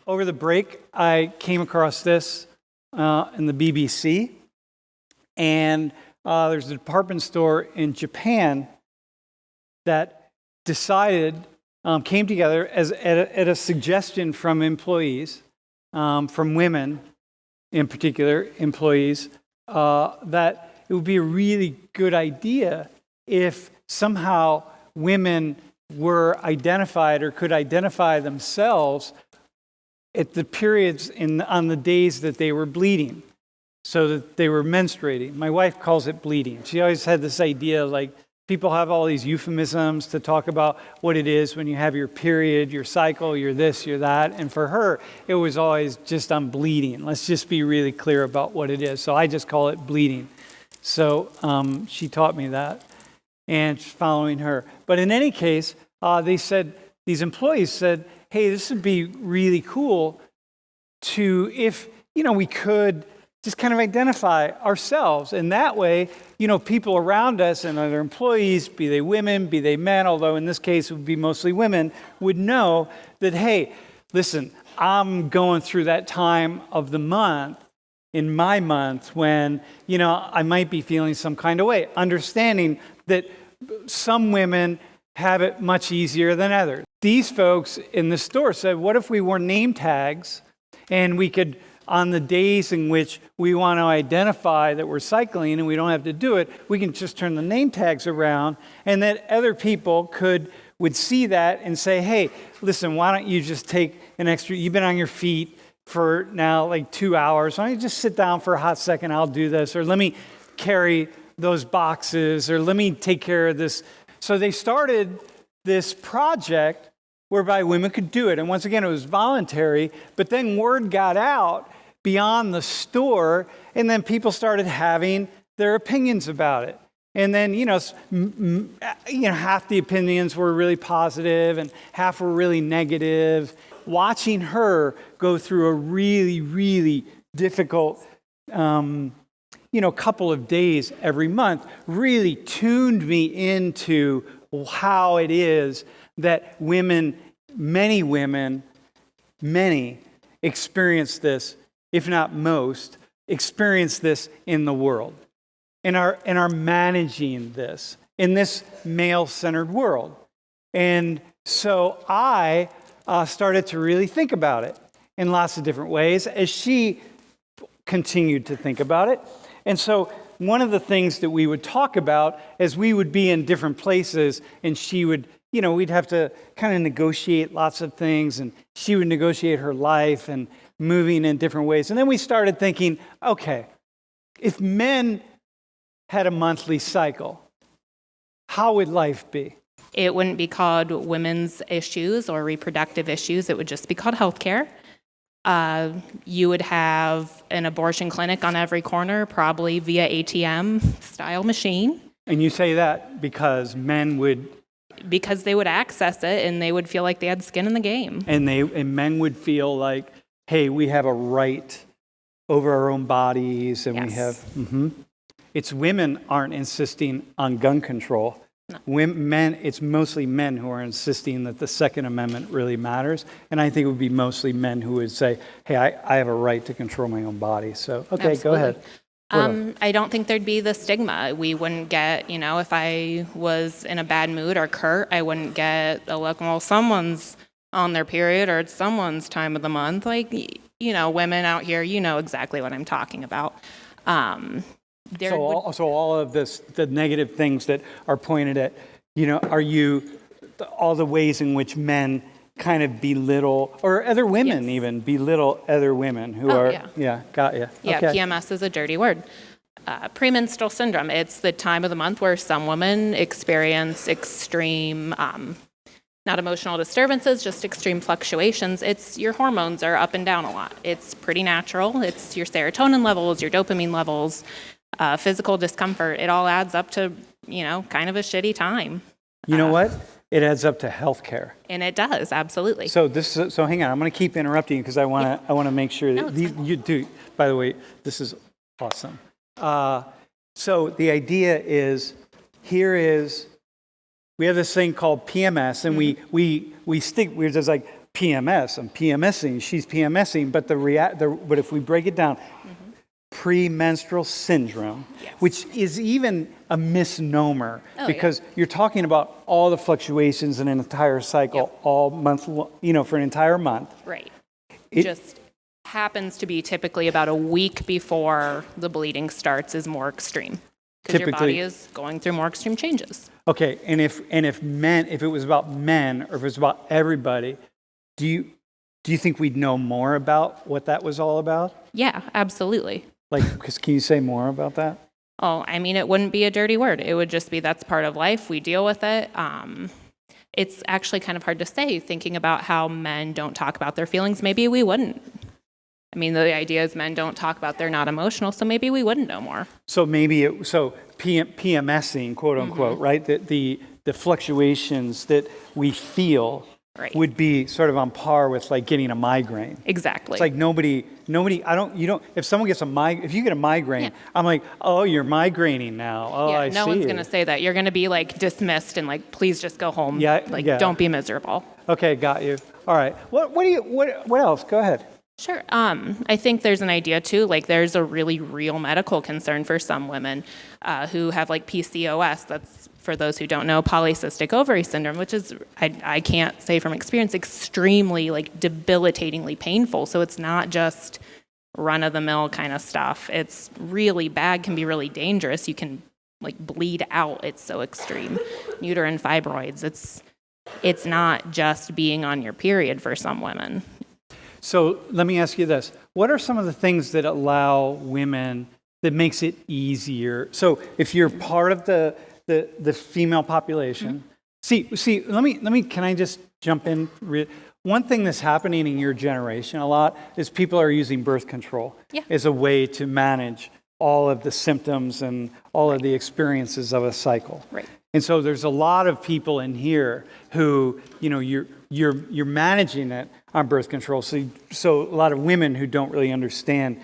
over the break, I came across this in the BBC, and there's a department store in Japan that decided, came together at a suggestion from employees, from women in particular, employees, that it would be a really good idea if somehow women were identified or could identify themselves at the periods on the days that they were bleeding, so that they were menstruating. My wife calls it bleeding. She always had this idea, like, people have all these euphemisms to talk about what it is when you have your period, your cycle, your this, your that. And for her, it was always just, I'm bleeding. Let's just be really clear about what it is. So I just call it bleeding. So she taught me that, and following her. But in any case, these employees said, hey, this would be really cool to, if, we could just kind of identify ourselves. And that way, people around us and other employees, be they women, be they men, although in this case it would be mostly women, would know that, hey, listen, I'm going through that time of the month, in my month, when, I might be feeling some kind of way, understanding that some women have it much easier than others. These folks in the store said, what if we wore name tags and we could, on the days in which we want to identify that we're cycling and we don't have to do it, we can just turn the name tags around, and that other people would see that and say, hey, listen, why don't you just take an extra, you've been on your feet for now like 2 hours, why don't you just sit down for a hot second, I'll do this, or let me carry those boxes, or let me take care of this. So they started this project whereby women could do it. And once again, it was voluntary, but then word got out beyond the store, and then people started having their opinions about it. And then, half the opinions were really positive and half were really negative. Watching her go through a really, really difficult couple of days every month really tuned me into how it is that many experience this, if not most, experience this in the world and are managing this in this male-centered world. And so I started to really think about it in lots of different ways as she continued to think about it. And so one of the things that we would talk about as we would be in different places, and she would, we'd have to kind of negotiate lots of things, and she would negotiate her life and moving in different ways. And then we started thinking, okay, if men had a monthly cycle, how would life be? It wouldn't be called women's issues or reproductive issues. It would just be called healthcare. You would have an abortion clinic on every corner, probably via ATM-style machine. And you say that because men would... Because they would access it and they would feel like they had skin in the game. And men would feel like, hey, we have a right over our own bodies, and yes. We have... It's women aren't insisting on gun control. No. It's mostly men who are insisting that the Second Amendment really matters. And I think it would be mostly men who would say, hey, I have a right to control my own body. So, okay, absolutely. Go ahead. I don't think there'd be the stigma. We wouldn't get, if I was in a bad mood or curt, I wouldn't get a look, well, someone's on their period or it's someone's time of the month. Like, women out here, exactly what I'm talking about. So all of this, the negative things that are pointed at, all the ways in which men kind of belittle, or other women even, belittle other women who are, got you. Yeah, okay. PMS is a dirty word. Premenstrual syndrome, it's the time of the month where some women experience extreme, not emotional disturbances, just extreme fluctuations. It's your hormones are up and down a lot. It's pretty natural. It's your serotonin levels, your dopamine levels, physical discomfort. It all adds up to, kind of a shitty time. You know what? It adds up to healthcare. And it does, absolutely. So hang on. I'm going to keep interrupting you because I want to make sure that you do. By the way, this is awesome. So the idea is, we have this thing called PMS, and we're just like PMS. I'm PMSing. She's PMSing. But but if we break it down, premenstrual syndrome, which is even a misnomer because you're talking about all the fluctuations in an entire cycle, all month, for an entire month. Right. It just happens to be typically about a week before the bleeding starts is more extreme. Because your body is going through more extreme changes. Okay, and if it was about men, or if it was about everybody, do you think we'd know more about what that was all about? Yeah, absolutely. Can you say more about that? Oh, I mean, it wouldn't be a dirty word. It would just be that's part of life. We deal with it. It's actually kind of hard to say, thinking about how men don't talk about their feelings. Maybe we wouldn't. I mean, the idea is men don't talk about they're not emotional, so maybe we wouldn't know more. So PMSing, quote unquote, right? The fluctuations that we feel would be sort of on par with getting a migraine. Exactly. It's like nobody. If someone gets if you get a migraine, I'm like, oh, you're migraining now. Oh, I see. No one's going to say that. You're going to be dismissed and please just go home. Don't be miserable. Okay, got you. All right. What else? Go ahead. Sure. I think there's an idea too, there's a really real medical concern for some women who have PCOS. That's, for those who don't know, polycystic ovary syndrome, which is, I can't say from experience, extremely debilitatingly painful. So it's not just run-of-the-mill kind of stuff. It's really bad, can be really dangerous. You can bleed out. It's so extreme. Uterine fibroids. It's not just being on your period for some women. So let me ask you this. What are some of the things that allow women, that makes it easier? So if you're part of the female population, see, can I just jump in? One thing that's happening in your generation a lot is people are using birth control as a way to manage all of the symptoms and all of the experiences of a cycle. Right. And so there's a lot of people in here who, you're managing it on birth control. So a lot of women who don't really understand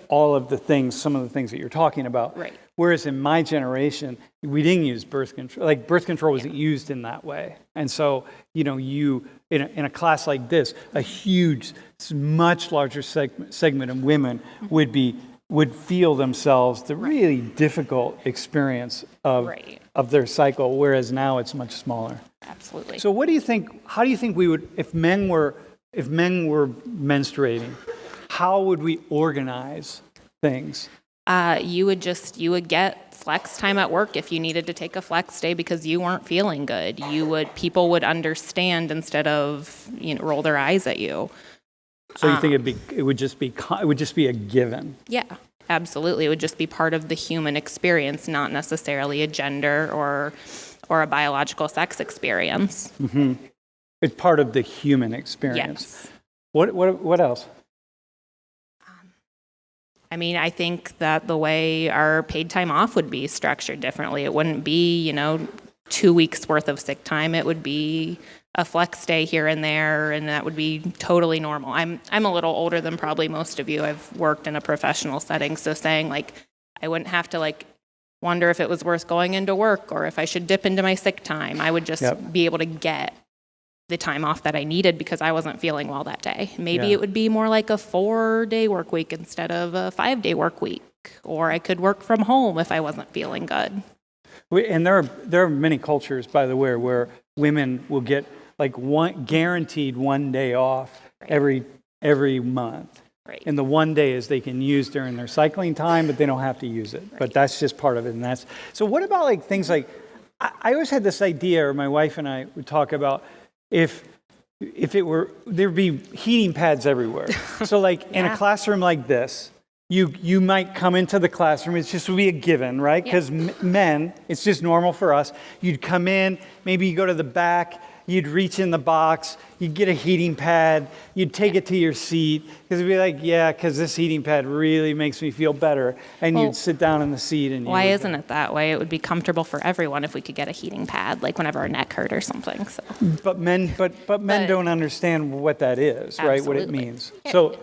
all of the things, some of the things that you're talking about. Right. Whereas in my generation, we didn't use birth control. Birth control wasn't used in that way. And so, you in a class like this, a huge, much larger segment of women would feel themselves the really difficult experience of their cycle, whereas now it's much smaller. Absolutely. So how do you think we would, if men were menstruating, how would we organize things? You would get flex time at work if you needed to take a flex day because you weren't feeling good. People would understand instead of roll their eyes at you. So you think it would just be a given? Yeah, absolutely. It would just be part of the human experience, not necessarily a gender or a biological sex experience. Mm-hmm. It's part of the human experience. Yes. What else? I mean, I think that the way our paid time off would be structured differently. It wouldn't be, 2 weeks worth of sick time. It would be a flex day here and there, and that would be totally normal. I'm a little older than probably most of you. I've worked in a professional setting, so saying I wouldn't have to wonder if it was worth going into work or if I should dip into my sick time. I would just be able to get the time off that I needed because I wasn't feeling well that day. Maybe it would be more like a 4-day work week instead of a 5-day work week, or I could work from home if I wasn't feeling good. And there are many cultures, by the way, where women will get guaranteed 1 day off every month. Right. And the 1 day is they can use during their cycling time, but they don't have to use it. Right. But that's just part of it. So what about things I always had this idea, or my wife and I would talk about, if it were, there'd be heating pads everywhere. So in a classroom like this, you might come into the classroom, it's just would be a given, right? Because men, it's just normal for us. You'd come in, maybe you go to the back, you'd reach in the box, you'd get a heating pad, you'd take it to your seat, because it'd be because this heating pad really makes me feel better. And you'd sit down in the seat and why isn't it that way? It would be comfortable for everyone if we could get a heating pad, whenever our neck hurt or something. So. But men don't understand what that is, right? What it means. Yeah. So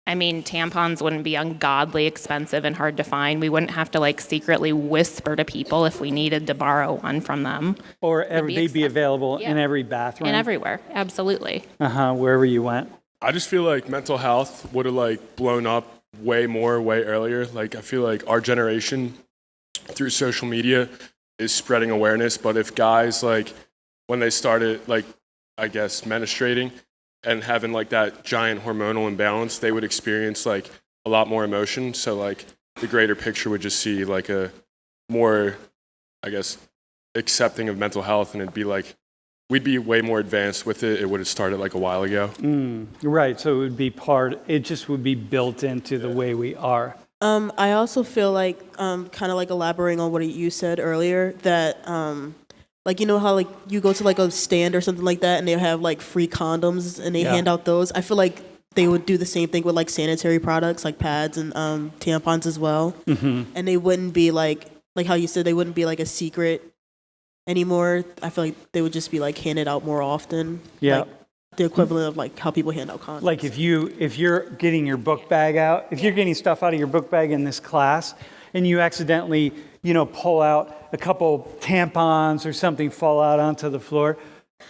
I mean, tampons wouldn't be ungodly expensive and hard to find. We wouldn't have to like secretly whisper to people if we needed to borrow one from them. Or they'd be available in every bathroom. And everywhere, absolutely. Wherever you went. I just feel like mental health would have like blown up way more, way earlier. Like I feel like our generation through social media is spreading awareness. But if guys like when they started like, I guess, menstruating and having like that giant hormonal imbalance, they would experience like a lot more emotion. So like the greater picture would just see like a more, I guess, accepting of mental health, and it'd be like, we'd be way more advanced with it. It would have started like a while ago. Right. So it would be it just would be built into the way we are. I also feel like, kind of like elaborating on what you said earlier, that, like, you know how like you go to like a stand or something like that and they have like free condoms and they hand out those. I feel like they would do the same thing with like sanitary products like pads and tampons as well. And they wouldn't be like how you said, they wouldn't be like a secret anymore. I feel like they would just be like handed out more often. Like the equivalent of like how people hand out condoms. Like if you're getting your book bag out, if you're getting stuff out of your book bag in this class and you accidentally, pull out a couple tampons or something fall out onto the floor,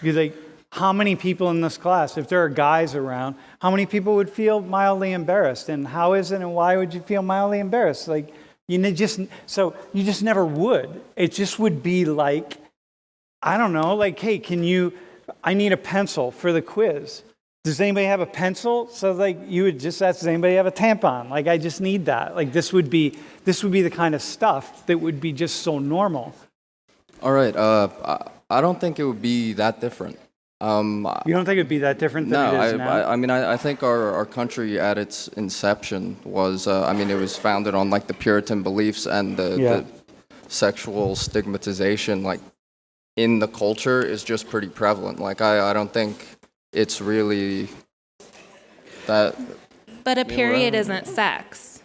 you're like, how many people in this class, if there are guys around, how many people would feel mildly embarrassed? And how is it and why would you feel mildly embarrassed? Like, you just never would. It just would be like, I don't know, like, hey, I need a pencil for the quiz. Does anybody have a pencil? So like you would just ask, does anybody have a tampon? Like I just need that. Like this would be the kind of stuff that would be just so normal. All right. I don't think it would be that different. You don't think it would be that different than it is now? I mean, I think our country at its inception was, it was founded on like the Puritan beliefs and the sexual stigmatization, like in the culture is just pretty prevalent. Like I don't think it's really that. But a period isn't sex.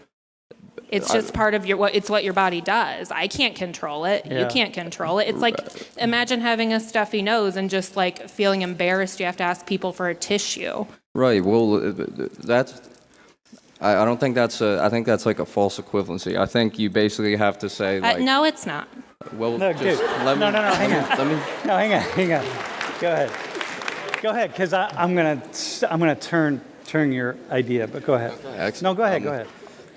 It's just part of it's what your body does. I can't control it. You can't control it. It's like, imagine having a stuffy nose and just like feeling embarrassed you have to ask people for a tissue. Right. Well, I don't think I think that's like a false equivalency. I think you basically have to say like. No, it's not. Well, no, just hang on. Go ahead, because I'm gonna turn your idea. But go ahead. Okay, no, go ahead.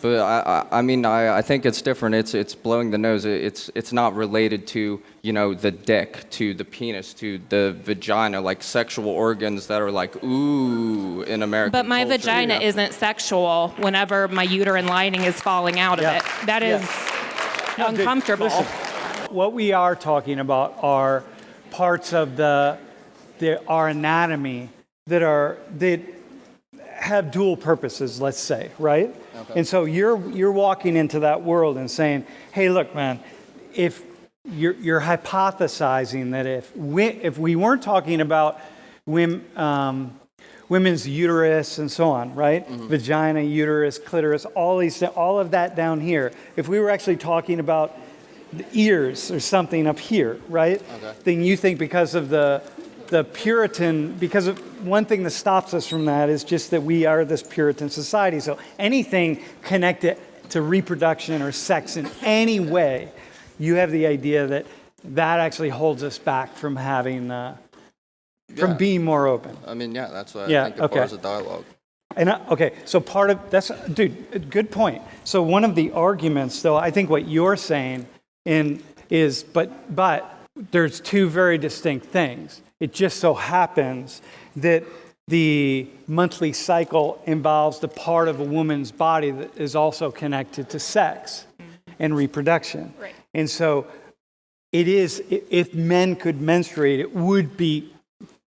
But I think it's different. It's blowing the nose. It's not related to the dick, to the penis, to the vagina, like sexual organs that are like ooh in American. But my culture. vagina isn't sexual. Whenever my uterine lining is falling out of it, that is uncomfortable. Listen, what we are talking about are parts of our anatomy that have dual purposes, let's say, right? Okay. And so you're walking into that world and saying, hey, look, man, if you're hypothesizing that if we weren't talking about women's uterus and so on, right? Mm-hmm. Vagina, uterus, clitoris, all of that down here. If we were actually talking about the ears or something up here, right? Okay. Then you think because of the Puritan, because of one thing that stops us from that is just that we are this Puritan society. So anything connected to reproduction or sex in any way, you have the idea that actually holds us back from having, from being more open. I mean, that's what I think it bars a dialogue. And so part of that's, dude, good point. So one of the arguments, though, I think what you're saying is, but there's two very distinct things. It just so happens that the monthly cycle involves the part of a woman's body that is also connected to sex and reproduction. Right. And so it is, if men could menstruate, it would be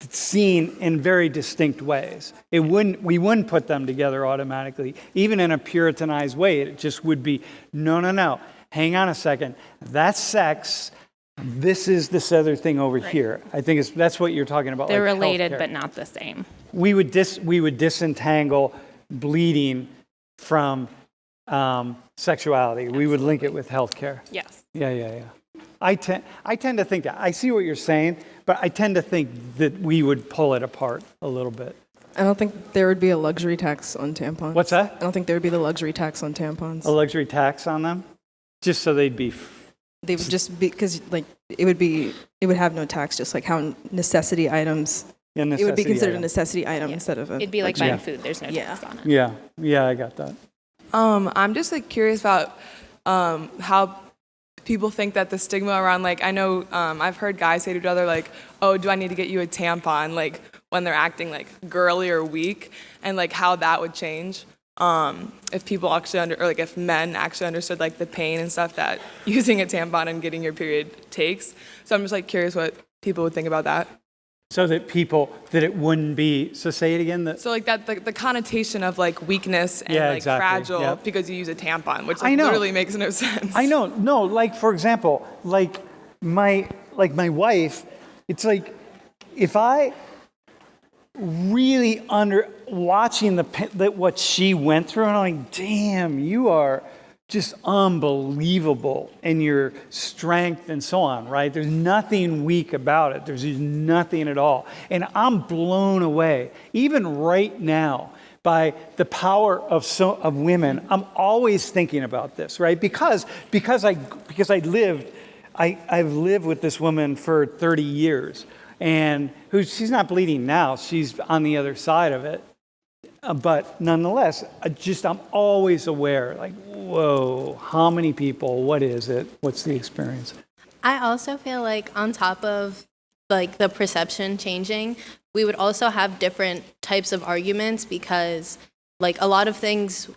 seen in very distinct ways. We wouldn't put them together automatically. Even in a Puritanized way, it just would be, no. Hang on a second. That's sex. This is this other thing over here. I think that's what you're talking about. They're like related, healthcare. but not the same. We would disentangle bleeding from sexuality. We would link it with healthcare. Yes. Yeah. I tend to think that. I see what you're saying, but I tend to think that we would pull it apart a little bit. I don't think there would be a luxury tax on tampons. What's that? I don't think there would be the luxury tax on tampons. A luxury tax on them? Just so they'd be... They would just be, because like it would have no tax, just like how necessity items. Yeah, It would be considered item. a necessity item instead of a. It'd be like Yeah. buying food. There's no tax on it. Yeah, I got that. I'm just like curious about how people think that the stigma around, like, I know I've heard guys say to each other like, oh, do I need to get you a tampon, like when they're acting like girly or weak, and like how that would change if people actually or like if men actually understood like the pain and stuff that using a tampon and getting your period takes. So I'm just like curious what people would think about that. So that it wouldn't be, so say it again. So like that, the connotation of like weakness and Yeah, like exactly. fragile Yep. because you use a tampon, which I like, know. literally makes no sense. I know, no, like for example, like my wife, it's like if I really watching what she went through, and I'm like, damn, you are just unbelievable in your strength and so on, right? There's nothing weak about it. There's just nothing at all. And I'm blown away, even right now, by the power of women. I'm always thinking about this, right? Because I've lived with this woman for 30 years, and she's not bleeding now. She's on the other side of it. But nonetheless, I'm always aware, like, whoa, how many people, what is it, what's the experience? I also feel like on top of like the perception changing, we would also have different types of arguments, because like a lot of things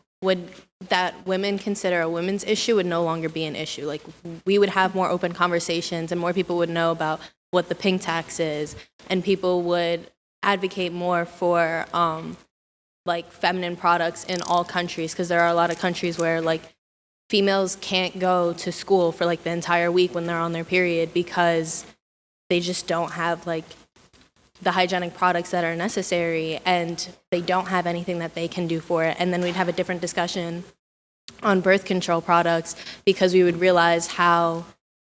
that women consider a women's issue would no longer be an issue. Like we would have more open conversations and more people would know about what the pink tax is, and people would advocate more for like feminine products in all countries, because there are a lot of countries where like females can't go to school for like the entire week when they're on their period because they just don't have like the hygienic products that are necessary, and they don't have anything that they can do for it. And then we'd have a different discussion on birth control products, because we would realize how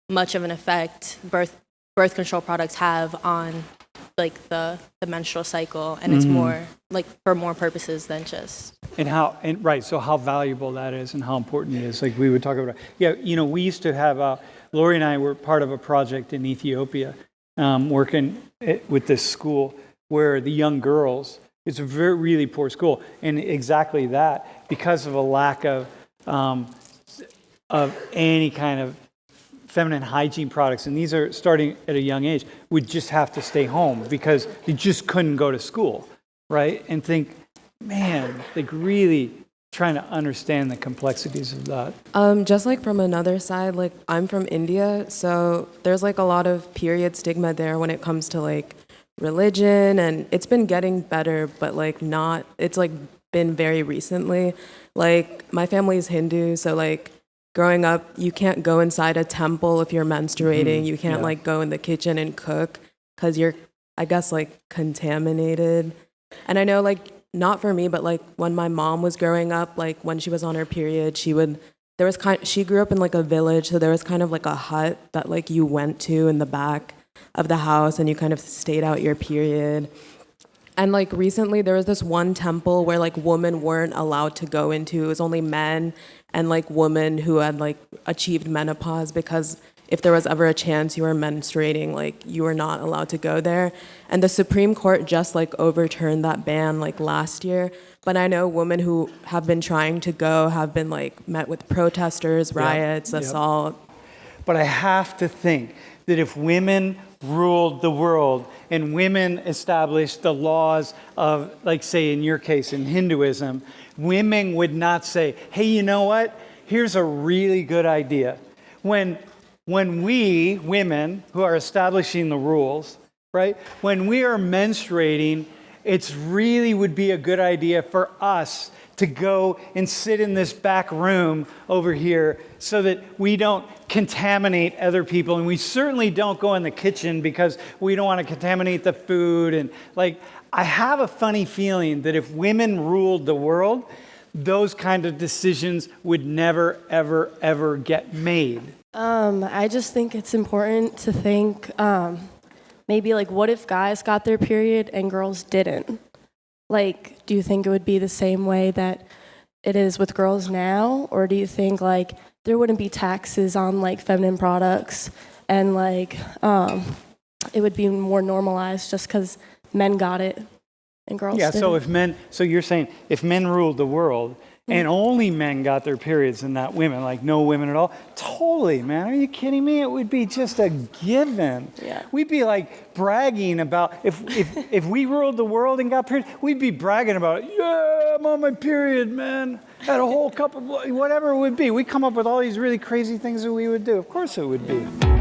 much of an effect birth control products have on like the menstrual cycle, and it's more like for more purposes than just Right, so how valuable that is and how important it is. Like we would talk about, we used to have, Lori and I were part of a project in Ethiopia, working with this school where the young girls, it's a really poor school, and exactly that, because of a lack of any kind of feminine hygiene products, and these are starting at a young age, would just have to stay home because they just couldn't go to school, right? And think, man, like really trying to understand the complexities of that. Just like from another side, like I'm from India, so there's like a lot of period stigma there when it comes to like religion, and it's been getting better, but like not, it's like been very recently. Like my family's Hindu, so like growing up, you can't go inside a temple if you're menstruating. You can't like go in the kitchen and cook because you're, I guess, like contaminated. And I know like, not for me, but like when my mom was growing up, like when she was on her period, she grew up in like a village. So there was kind of like a hut that like you went to in the back of the house and you kind of stayed out your period. And like recently there was this one temple where like women weren't allowed to go into. It was only men and like women who had like achieved menopause, because if there was ever a chance you were menstruating, like you were not allowed to go there. And the Supreme Court just like overturned that ban like last year. But I know women who have been trying to go have been like met with protesters, riots, assault. But I have to think that if women ruled the world and women established the laws of, like say in your case in Hinduism, women would not say, hey, you know what? Here's a really good idea. When we, women, who are establishing the rules, right? When we are menstruating, it's really would be a good idea for us to go and sit in this back room over here so that we don't contaminate other people. And we certainly don't go in the kitchen because we don't want to contaminate the food. And like, I have a funny feeling that if women ruled the world, those kind of decisions would never, ever, ever get made. I just think it's important to think maybe like what if guys got their period and girls didn't? like, do you think it would be the same way that it is with girls now? Or do you think, like, there wouldn't be taxes on, like, feminine products and, like, it would be more normalized just because men got it and girls Yeah, didn't? so you're saying if men ruled the world and only men got their periods and not women, like no women at all, totally, man. Are you kidding me? It would be just a given. Yeah. We'd be like bragging about, if we ruled the world and got periods, we'd be bragging about, yeah, I'm on my period, man. Had a whole cup of, whatever it would be. We come up with all these really crazy things that we would do. Of course it would be.